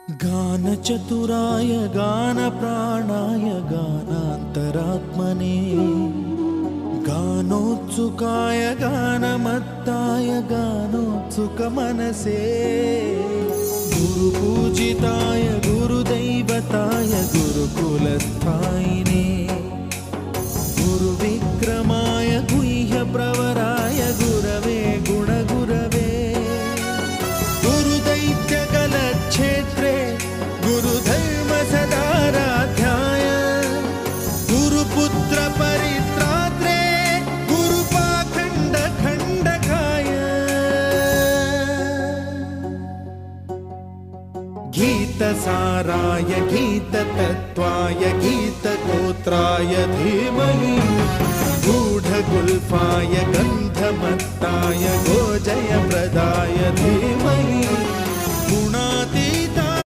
गानचतुराय गानप्राणाय गानान्तरात्मने गानोत्सुकाय गानमत्ताय गानोत्सुकमनसे गुरुपूजिताय गुरुदैवताय गुरुकुलस्थायिने गुरुविक्रमाय गुह्यप्रवराय गुरवे गुणगुरवे गुरुदैत्यकलक्षेत्रे गुरुधर्मसदाराध्याय गुरुपुत्रपरित्रात्रे गुरुपाखण्डखण्डकाय गीतसाराय गीततत्त्वाय गीतगोत्राय धीमहि गूढगुल्फाय गन्धमत्ताय गोजयप्रदाय धीमहि